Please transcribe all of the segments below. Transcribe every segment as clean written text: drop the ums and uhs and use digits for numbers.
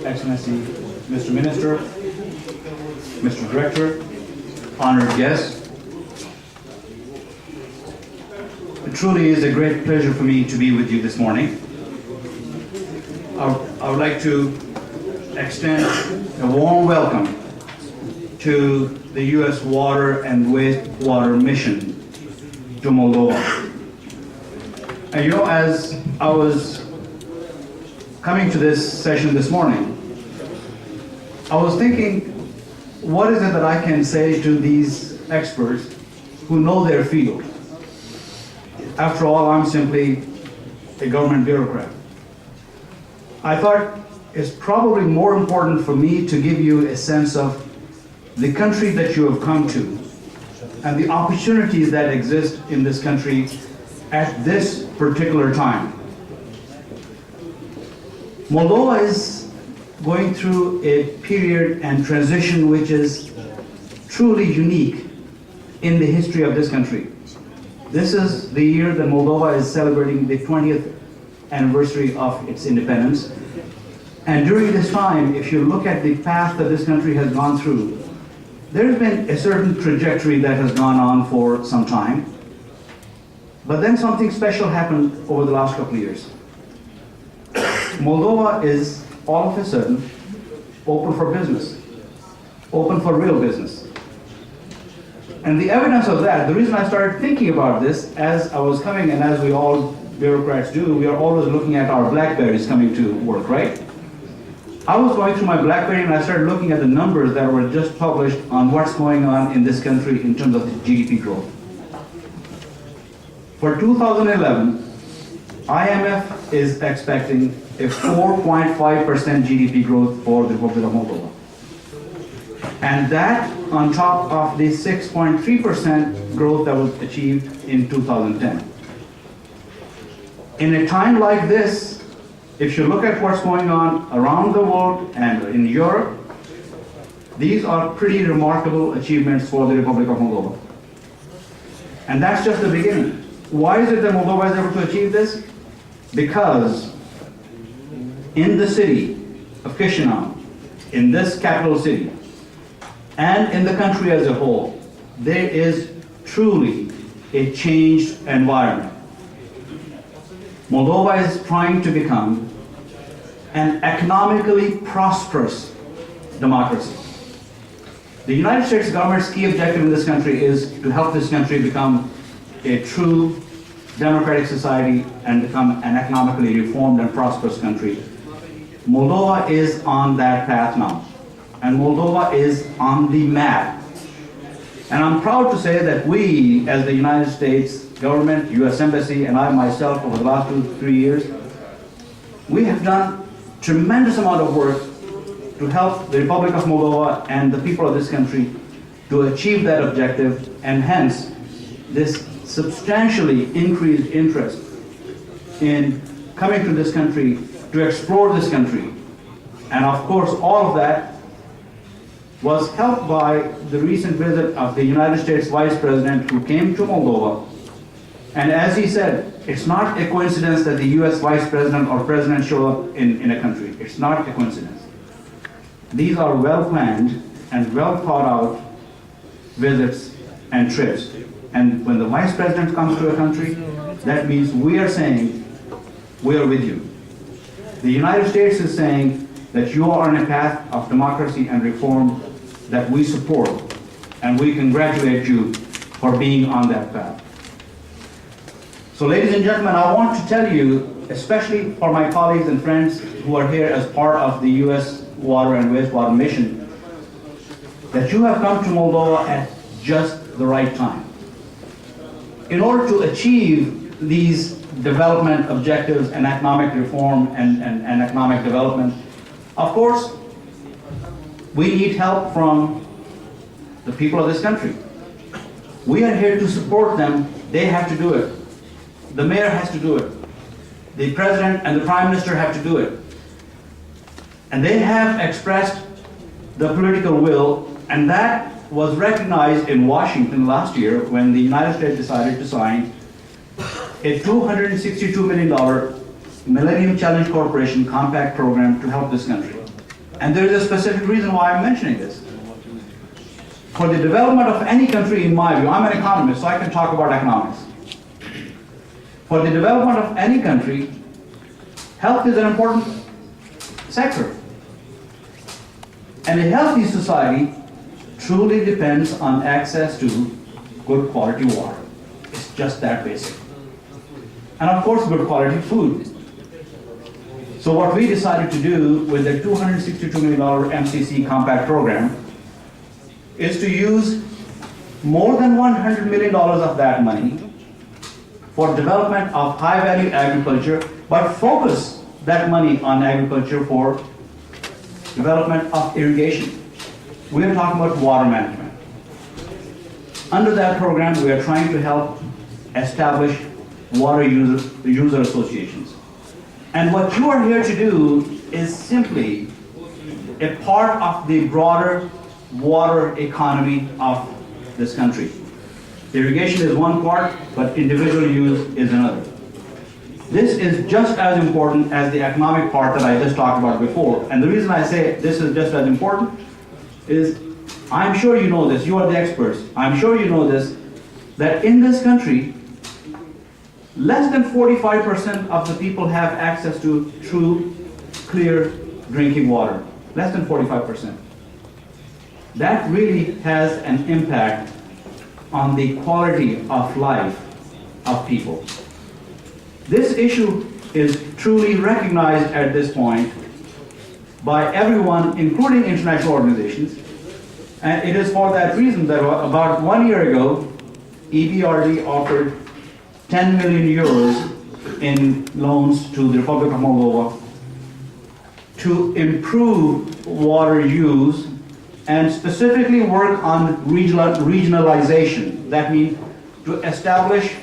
Excellency, Mr. Minister, Mr. Director, honored guests. It truly is a great pleasure for me to be with you this morning. I would like to extend a warm welcome to the U.S. Water and Wastewater Mission to Moldova. And you know, as I was coming to this session this morning, I was thinking, what is it that I can say to these experts who know their field? After all, I'm simply a government bureaucrat. I thought it's probably more important for me to give you a sense of the country that you have come to and the opportunities that exist in this country at this particular time. Moldova is going through a period and transition which is truly unique in the history of this country. This is the year that Moldova is celebrating the 20th anniversary of its independence. And during this time, if you look at the path that this country has gone through, there's been a certain trajectory that has gone on for some time. But then something special happened over the last couple of years. Moldova is all of a sudden open for business, open for real business. And the evidence of that, the reason I started thinking about this as I was coming, and as we all bureaucrats do, we are always looking at our BlackBerries coming to work, right? I was going through my BlackBerry and I started looking at the numbers that were just published on what's going on in this country in terms of the GDP growth. For 2011, IMF is expecting a 4.5% GDP growth for the Republic of Moldova. And that on top of the 6.3% growth that was achieved in 2010. In a time like this, if you look at what's going on around the world and in Europe, these are pretty remarkable achievements for the Republic of Moldova. And that's just the beginning. Why is it that Moldova is able to achieve this? Because in the city of Chisinau, in this capital city, and in the country as a whole, there is truly a changed environment. Moldova is trying to become an economically prosperous democracy. The United States government's key objective in this country is to help this country become a true democratic society and become an economically reformed and prosperous country. Moldova is on that path now. And Moldova is on the map. And I'm proud to say that we, as the United States government, U.S. Embassy, and I myself over the last 2-3 years, we have done tremendous amount of work to help the Republic of Moldova and the people of this country to achieve that objective, and hence this substantially increased interest in coming to this country to explore this country. And of course, all of that was helped by the recent visit of the United States Vice President, who came to Moldova. And as he said, it's not a coincidence that the US Vice President or President show up in a country. It's not a coincidence. These are well-planned and well-thought-out visits and trips. And when the Vice President comes to a country, that means we are saying, we are with you. The United States is saying that you are on a path of democracy and reform that we support, and we congratulate you for being on that path. So ladies and gentlemen, I want to tell you, especially for my colleagues and friends who are here as part of the U.S. Water and Wastewater Mission, that you have come to Moldova at just the right time. In order to achieve these development objectives and economic reform and economic development, of course, we need help from the people of this country. We are here to support them. They have to do it. The mayor has to do it. The president and the prime minister have to do it. And they have expressed the political will, and that was recognized in Washington last year when the United States decided to sign a $262 million Millennium Challenge Corporation compact program to help this country. And there is a specific reason why I'm mentioning this. For the development of any country, in my view, I'm an economist, so I can talk about economics. For the development of any country, health is an important sector. And a healthy society truly depends on access to good quality water. It's just that basic. And of course, good quality food. So what we decided to do with the $262 million MCC Compact program is to use more than $100 million of that money for development of high-value agriculture, but focus that money on agriculture for development of irrigation. We are talking about water management. Under that program, we are trying to help establish water user associations. And what you are here to do is simply a part of the broader water economy of this country. Irrigation is one part, but individual use is another. This is just as important as the economic part that I just talked about before. And the reason I say this is just as important is, I'm sure you know this, you are the experts, I'm sure you know this, that in this country, less than 45% of the people have access to true, clear drinking water. Less than 45%. That really has an impact on the quality of life of people. This issue is truly recognized at this point by everyone, including international organizations, and it is for that reason that about 1 year ago, EBRD offered 10 million euros in loans to the Republic of Moldova to improve water use and specifically work on regionalization. That means to establish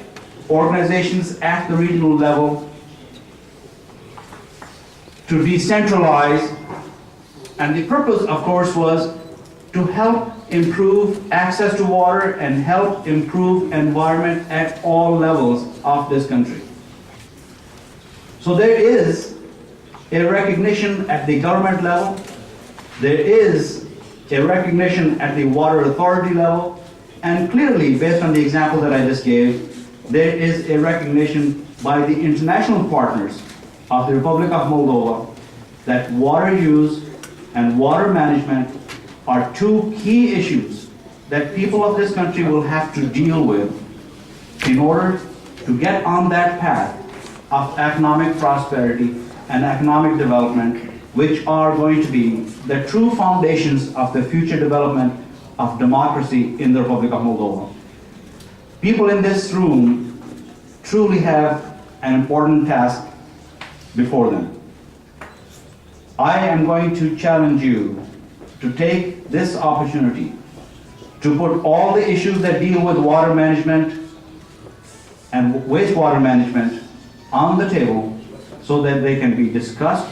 organizations at the regional level, to decentralize, and the purpose, of course, was to help improve access to water and help improve environment at all levels of this country. So there is a recognition at the government level, there is a recognition at the water authority level, and clearly, based on the example that I just gave, there is a recognition by the international partners of the Republic of Moldova that water use and water management are two key issues that people of this country will have to deal with in order to get on that path of economic prosperity and economic development, which are going to be the true foundations of the future development of democracy in the Republic of Moldova. People in this room truly have an important task before them. I am going to challenge you to take this opportunity to put all the issues that deal with water management and wastewater management on the table so that they can be discussed,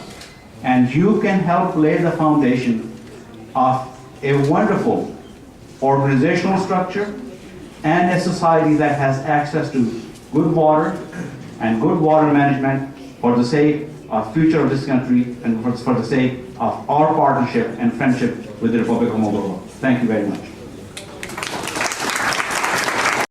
and you can help lay the foundation of a wonderful organizational structure and a society that has access to good water and good water management for the sake of future of this country and for the sake of our partnership and friendship with the Republic of Moldova. Thank you very much.